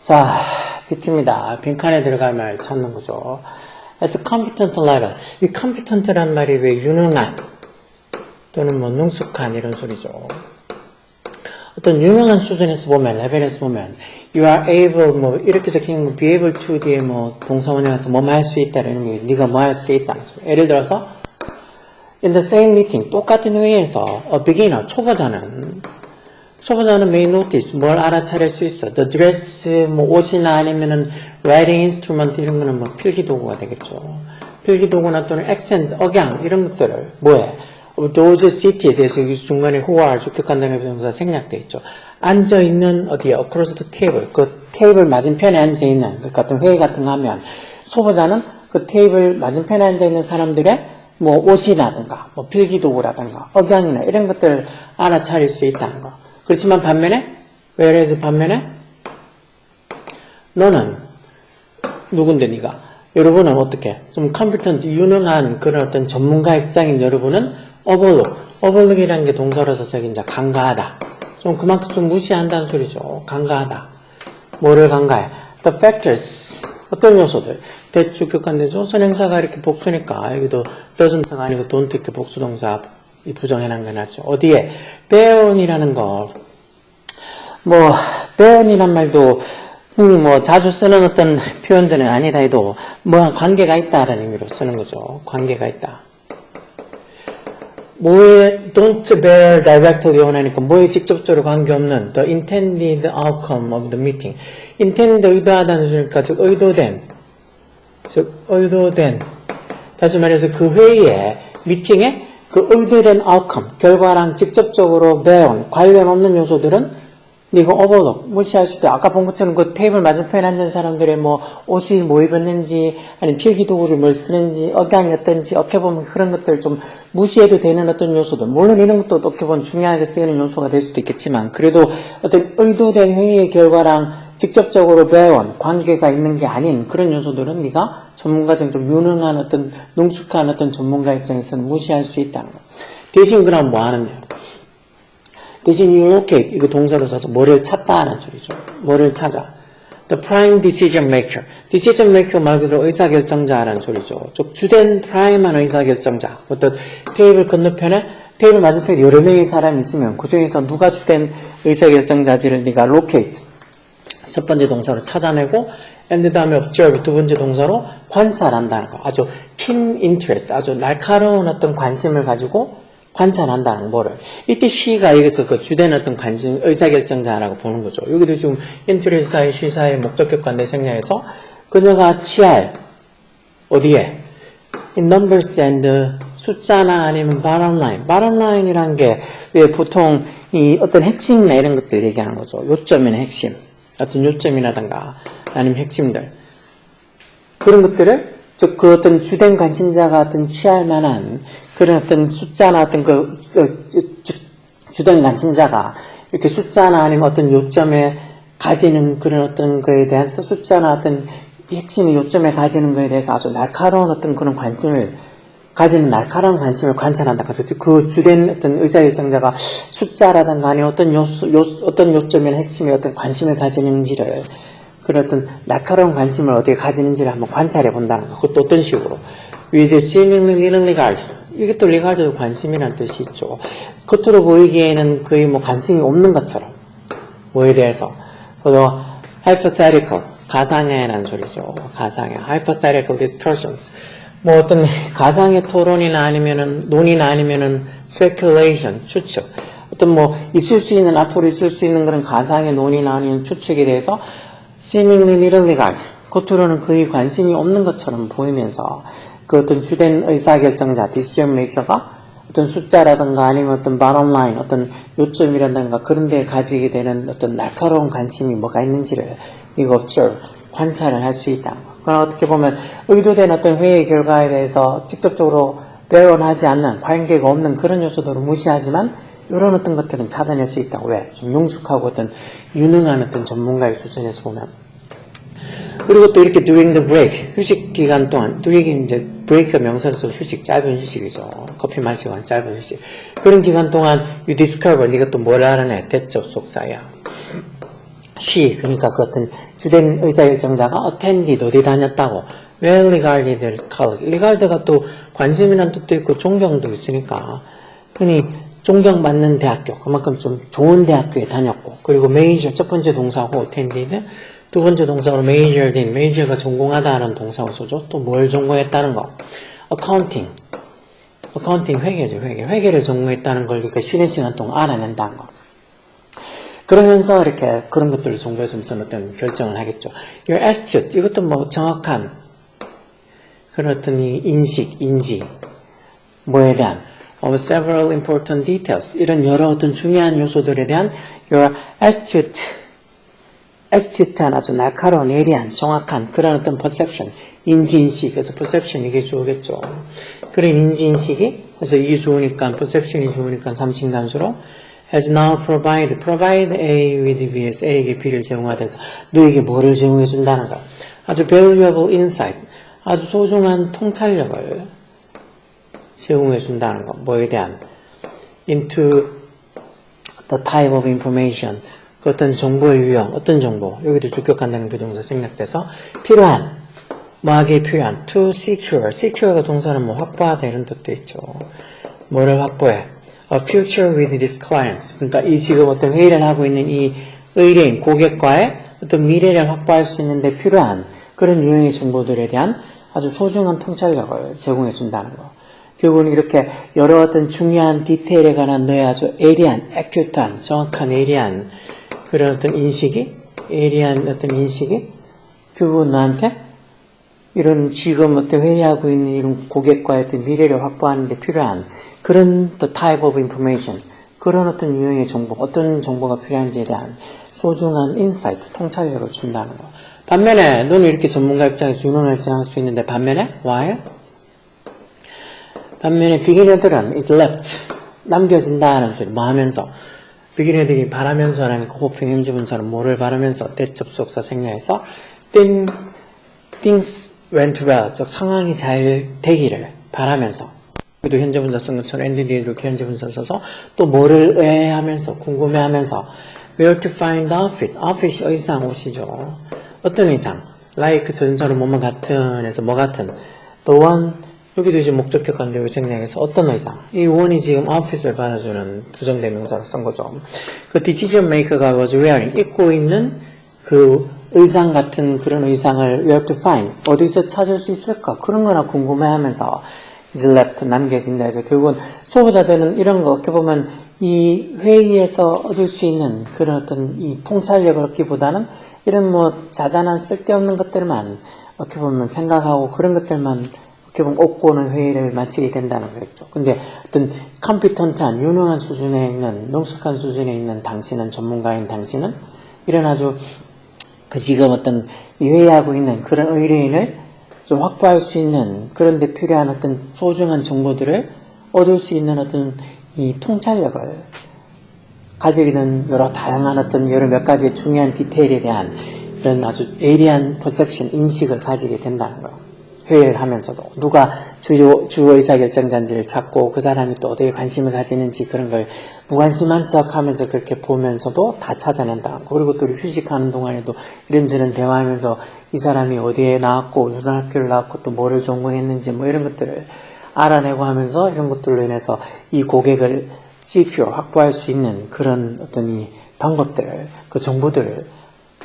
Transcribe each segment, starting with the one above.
자, 비트입니다. 빈칸에 들어갈 말 찾는 거죠. At competent level. 이 competent란 말이 왜 유능한 또는 뭐 능숙한 이런 소리죠. 어떤 유능한 수준에서 보면, 레벨에서 보면 you are able, 뭐 이렇게 적힌 거 be able to 뒤에 뭐 동사원에 가서 뭐 할 수 있다 이런 게 네가 뭐 할 수 있다는 거죠. 예를 들어서 in the same meeting, 똑같은 회의에서 a beginner, 초보자는 may notice, 뭘 알아차릴 수 있어. The dress, 뭐 옷이나 아니면은 writing instrument 이런 거는 뭐 필기도구가 되겠죠. 필기도구나 또는 accent, 억양 이런 것들을 뭐해? those city에 대해서 중간에 who are 주격한 다음에 동사 생략돼 있죠. 앉아있는 어디에 across the table, 그 테이블 맞은편에 앉아있는 그 같은 회의 같은 거 하면 초보자는 그 테이블 맞은편에 앉아있는 사람들의 뭐 옷이라든가 뭐 필기도구라든가 억양이나 이런 것들을 알아차릴 수 있다는 거. 그렇지만 반면에 whereas 반면에 너는 누군데 네가 여러분은 어떻게 좀 competent 유능한 그런 어떤 전문가 입장인 여러분은 overlook이라는 게 동사로서 저기 이제 간과하다 좀 그만큼 좀 무시한다는 소리죠. 간과하다 뭐를 간과해? The factors 어떤 요소들 대주격한데죠. 선행사가 이렇게 복수니까 여기도 doesn't가 아니고 don't 이렇게 복수동사 이 부정해놓은 게 낫죠. 어디에? bear이라는 거. 뭐, bear이란 말도 흔히 뭐 자주 쓰는 어떤 표현들은 아니다 해도 뭐 관계가 있다라는 의미로 쓰는 거죠. 관계가 있다. 뭐에 don't bear directly on 하니까 뭐에 직접적으로 관계없는 the intended outcome of the meeting. intend 의도하다는 소리니까 즉 의도된 다시 말해서 그 회의에 미팅에 그 의도된 outcome, 결과랑 직접적으로 bear, 관련 없는 요소들은 네가 overlook, 무시할 수 있다. 아까 본 것처럼 그 테이블 맞은편에 앉은 사람들의 뭐 옷이 뭐 입었는지, 아니면 필기도구를 뭘 쓰는지, 억양이 어떤지, 어떻게 보면 그런 것들 좀 무시해도 되는 어떤 요소들. 물론 이런 것도 어떻게 보면 중요하게 쓰이는 요소가 될 수도 있겠지만, 그래도 어떤 의도된 회의의 결과랑 직접적으로 bear, 관계가 있는 게 아닌 그런 요소들은 네가 전문가적 좀 유능한 어떤 능숙한 어떤 전문가 입장에서는 무시할 수 있다는 거. 대신 그럼 뭐 하는데요? 대신 locate 이거 동사로 써서 뭐를 찾다라는 소리죠. 뭐를 찾아. The prime decision maker. decision maker 말 그대로 의사결정자라는 소리죠. 즉 주된 프라임한 의사결정자. 어떤 테이블 건너편에 테이블 맞은편에 여러 명의 사람이 있으면 그 중에서 누가 주된 의사결정자지를 네가 locate 첫 번째 동사로 찾아내고 and 다음에 observe 두 번째 동사로 관찰한다는 거. 아주 keen interest, 아주 날카로운 어떤 관심을 가지고 관찰한다는 뭐를. 이때 she가 여기서 그 주된 어떤 관심, 의사결정자라고 보는 거죠. 여기도 지금 interest 사이, she 사이 목적격관대 생략해서 그녀가 취할 어디에? in numbers and 숫자나 아니면 bottom line. bottom line이란 게 왜 보통 이 어떤 핵심이나 이런 것들 얘기하는 거죠. 요점이나 핵심. 어떤 요점이라든가 아니면 핵심들 그런 것들을 즉 그 어떤 주된 관심자가 어떤 취할 만한 그런 어떤 숫자나 어떤 주된 관심자가 이렇게 숫자나 아니면 어떤 요점에 가지는 그런 어떤 거에 대한 숫자나 어떤 핵심의 요점에 가지는 거에 대해서 아주 날카로운 어떤 그런 관심을 가지는 날카로운 관심을 관찰한다. 그 주된 어떤 의사결정자가 숫자라든가 아니면 어떤 어떤 요점이나 핵심에 어떤 관심을 가지는지를 그런 어떤 날카로운 관심을 어디에 가지는지를 한번 관찰해 본다는 거. 그것도 어떤 식으로? with seemingly little regard. 이게 또 regard도 관심이라는 뜻이 있죠. 겉으로 보이기에는 거의 뭐 관심이 없는 것처럼. 뭐에 대해서. 그리고 hypothetical. 가상의라는 소리죠. 가상의. hypothetical discussions. 뭐 어떤 가상의 토론이나 아니면은 논의나 아니면은 speculation, 추측. 어떤 뭐 있을 수 있는 앞으로 있을 수 있는 그런 가상의 논의나 아니면 추측에 대해서 seemingly little regard. 겉으로는 거의 관심이 없는 것처럼 보이면서 그 어떤 주된 의사결정자, decision maker가 어떤 숫자라든가 아니면 어떤 bottom line, 어떤 요점이라든가 그런 데에 가지게 되는 어떤 날카로운 관심이 뭐가 있는지를 이거 observe, 관찰을 할 수 있다. 그러나 어떻게 보면 의도된 어떤 회의 결과에 대해서 직접적으로 배원하지 않는 관계가 없는 그런 요소들을 무시하지만 이런 어떤 것들은 찾아낼 수 있다고. 왜? 좀 능숙하고 어떤 유능한 어떤 전문가의 수준에서 보면 그리고 또 이렇게 during the break, 휴식 기간 동안, during 이제 break가 명사로서 휴식, 짧은 휴식이죠. 커피 마시고 한 짧은 휴식. 그런 기간 동안 you discover, 네가 또 뭘 알아내? 대접속사야. she, 그러니까 그 어떤 주된 의사결정자가 attended, 어디 다녔다고. well regarded college. regard가 또 관심이란 뜻도 있고 존경도 있으니까 흔히 존경받는 대학교, 그만큼 좀 좋은 대학교에 다녔고, 그리고 major, 첫 번째 동사고 attended, 두 번째 동사로 majored in, major가 전공하다는 동사고 써죠. 또 뭘 전공했다는 거. accounting, 회계죠, 회계를 전공했다는 걸 그러니까 쉬는 시간 동안 알아낸다는 거. 그러면서 이렇게 그런 것들을 정보에서 무슨 어떤 결정을 하겠죠. your attitude, 이것도 뭐 정확한 그런 어떤 인지, 뭐에 대한 of several important details, 이런 여러 어떤 중요한 요소들에 대한 your astute한 아주 날카로운 예리한 정확한 그런 어떤 perception, 인지인식, 그래서 perception 이게 좋겠죠. 그런 인지인식이 그래서 이게 좋으니까 perception이 좋으니까 3층 단수로 has now provide A with B에서 A에게 B를 제공하돼서 너에게 뭐를 제공해 준다는 거야. 아주 valuable insight, 아주 소중한 통찰력을 제공해 준다는 거. 뭐에 대한 into the type of information, 그 어떤 정보의 유형, 어떤 정보, 여기도 주격한다는 비동사 생략돼서 필요한, 뭐하기에 필요한 to secure가 동사는 뭐 확보하다 이런 뜻도 있죠. 뭐를 확보해? A future with this client. 그러니까 이 지금 어떤 회의를 하고 있는 이 의뢰인, 고객과의 어떤 미래를 확보할 수 있는데 필요한 그런 유형의 정보들에 대한 아주 소중한 통찰력을 제공해 준다는 거. 결국은 이렇게 여러 어떤 중요한 디테일에 관한 너의 아주 애리한, 정확한 애리한 그런 어떤 인식이, 결국은 너한테 이런 지금 어떤 회의하고 있는 이런 고객과의 어떤 미래를 확보하는 데 필요한 그런 the type of information, 그런 어떤 유형의 정보, 어떤 정보가 필요한지에 대한 소중한 인사이트, 통찰력을 준다는 거. 반면에 너는 이렇게 전문가 입장에서 윤호는 입장할 수 있는데 반면에 비기너들은 is left, 남겨진다는 소리, 뭐 하면서 비기너들이 바라면서 하니까 호핑 현지분사는 뭐를 바라면서 대접속사 생략해서 things went well, 즉 상황이 잘 되기를 바라면서, 그래도 현재분사 쓴 것처럼 and 뒤에 이렇게 현재분사 써서 또 뭐를 의아해하면서 궁금해하면서 where to find outfit이 의상, 옷이죠. 어떤 의상? like 전사로 뭐뭐 같은 해서 뭐 같은 the one, 여기도 이제 목적격 관계를 생략해서 어떤 의상, 이 one이 지금 outfit을 받아주는 부정대명사로 쓴 거죠. 그 decision maker가 was wearing, 입고 있는 그 의상 같은 그런 의상을 where to find, 어디서 찾을 수 있을까, 그런 거나 궁금해하면서 is left, 남겨진다 해서 결국은 초보자들은 이런 거 어떻게 보면 이 회의에서 얻을 수 있는 그런 어떤 이 통찰력을 얻기보다는 이런 뭐 자잘한 쓸데없는 것들만 어떻게 보면 생각하고 그런 것들만 어떻게 보면 얻고는 회의를 마치게 된다는 거겠죠. 근데 어떤 컴피턴트한 유능한 수준에 있는, 능숙한 수준에 있는 당신은, 전문가인 당신은 이런 아주 그 지금 어떤 회의하고 있는 그런 의뢰인을 좀 확보할 수 있는 그런 데 필요한 어떤 소중한 정보들을 얻을 수 있는 어떤 이 통찰력을 가지게 된 여러 다양한 어떤 여러 몇 가지 중요한 디테일에 대한 이런 아주 예리한 퍼셉션, 인식을 가지게 된다는 거예요. 회의를 하면서도 누가 주요 의사결정자인지를 찾고 그 사람이 또 어디에 관심을 가지는지 그런 걸 무관심한 척 하면서 그렇게 보면서도 다 찾아낸다. 그리고 또 휴식하는 동안에도 이런저런 대화하면서 이 사람이 어디에 나왔고 무슨 학교를 나왔고 또 뭐를 전공했는지 뭐 이런 것들을 알아내고 하면서 이런 것들로 인해서 이 고객을 secure, 확보할 수 있는 그런 어떤 이 방법들을, 그 정보들을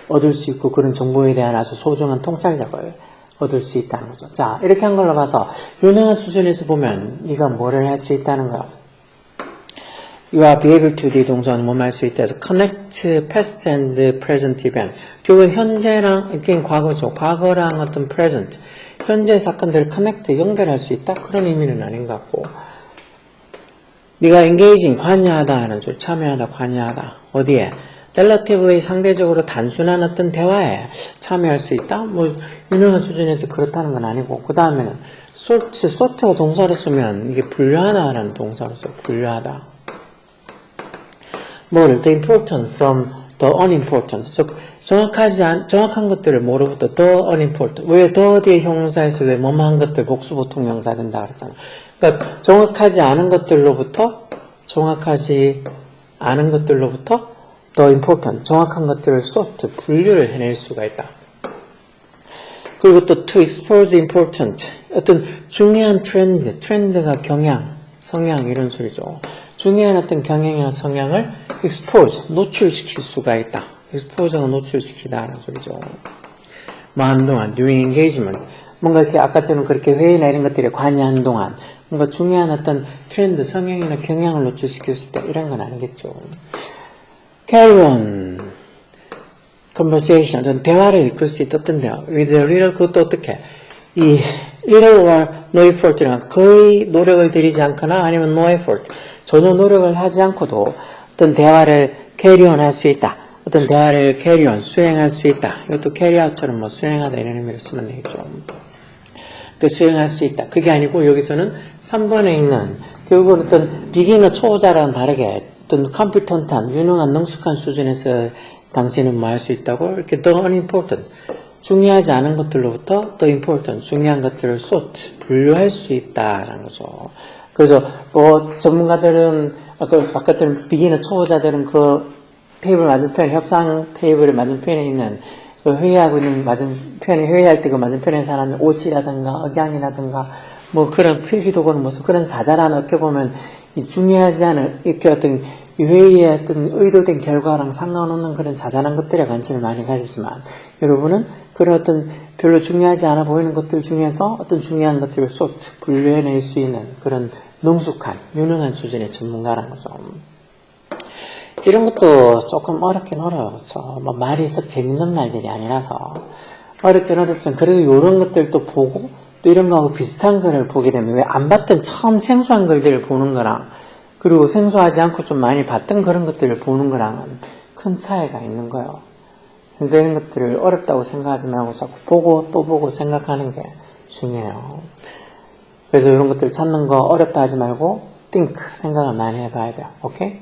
얻을 수 있고 그런 정보에 대한 아주 소중한 통찰력을 얻을 수 있다는 거죠. 자, 이렇게 한 걸로 봐서 유명한 수준에서 보면 네가 뭐를 할 수 있다는 거야. You are be able to, 네 동사는 뭐뭐 할 수 있다 해서 connect past and present event. 결국은 현재랑, 이게 과거죠. 과거랑 어떤 present, 현재 사건들을 connect, 연결할 수 있다? 그런 의미는 아닌 것 같고, 네가 engaging, 관여하다 하는 줄, 참여하다, 관여하다. 어디에? relatively, 상대적으로 단순한 어떤 대화에 참여할 수 있다? 뭐 유능한 수준에서 그렇다는 건 아니고, 그 다음에는 sort가 동사로 쓰면 이게 분류하다라는 동사로 써. 분류하다. 뭐를 the important from the unimportant, 즉 정확한 것들을 뭐로부터 더 unimportant. 왜 더 뒤에 형용사에서 왜 뭐뭐한 것들 복수보통명사 된다 그랬잖아. 그러니까 정확하지 않은 것들로부터 더 important. 정확한 것들을 sort, 분류를 해낼 수가 있다. 그리고 또 to expose important. 어떤 중요한 트렌드가 경향, 성향 이런 소리죠. 중요한 어떤 경향이나 성향을 expose, 노출시킬 수가 있다. expose가 노출시키다라는 소리죠. 뭐 한동안 during engagement, 뭔가 이렇게 아까처럼 그렇게 회의나 이런 것들에 관여한 동안 뭔가 중요한 어떤 트렌드, 성향이나 경향을 노출시킬 수 있다. 이런 건 아니겠죠. carry on conversation, 어떤 대화를 이끌 수 있다. 어떤 대화. with a little, 그것도 어떻게? 이 little or no effort랑 거의 노력을 들이지 않거나 아니면 no effort, 전혀 노력을 하지 않고도 어떤 대화를 carry on 할 수 있다. 어떤 대화를 carry on, 수행할 수 있다. 이것도 carry out처럼 뭐 수행하다 이런 의미로 쓰면 되겠죠. 그 수행할 수 있다. 그게 아니고 여기서는 3번에 있는 결국은 어떤 비기너 초보자랑 다르게 어떤 컴피턴트한, 유능한, 능숙한 수준에서 당신은 뭐 할 수 있다고 이렇게 더 unimportant, 중요하지 않은 것들로부터 더 important, 중요한 것들을 sort, 분류할 수 있다라는 거죠. 그래서 뭐 전문가들은 아까처럼 비기너 초보자들은 그 테이블 맞은편, 협상 테이블 맞은편에 있는 그 회의하고 있는 맞은편에, 회의할 때 그 맞은편에 사람의 옷이라든가 억양이라든가 뭐 그런 필기도구는 무슨 그런 자잘한 어떻게 보면 이 중요하지 않은 이렇게 어떤 이 회의의 어떤 의도된 결과랑 상관없는 그런 자잘한 것들에 관심을 많이 가지지만 여러분은 그런 어떤 별로 중요하지 않아 보이는 것들 중에서 어떤 중요한 것들을 sort, 분류해낼 수 있는 그런 능숙한, 유능한 수준의 전문가라는 거죠. 이런 것도 조금 어렵긴 어렵죠. 뭐 말이 썩 재밌는 말들이 아니라서 어렵긴 어렵지만 그래도 이런 것들도 보고 또 이런 거하고 비슷한 거를 보게 되면 왜 안 봤던 처음 생소한 글들을 보는 거랑 그리고 생소하지 않고 좀 많이 봤던 그런 것들을 보는 거랑은 큰 차이가 있는 거예요. 그러니까 이런 것들을 어렵다고 생각하지 말고 자꾸 보고 또 보고 생각하는 게 중요해요. 그래서 이런 것들 찾는 거 어렵다 하지 말고 think, 생각을 많이 해봐야 돼요. 오케이?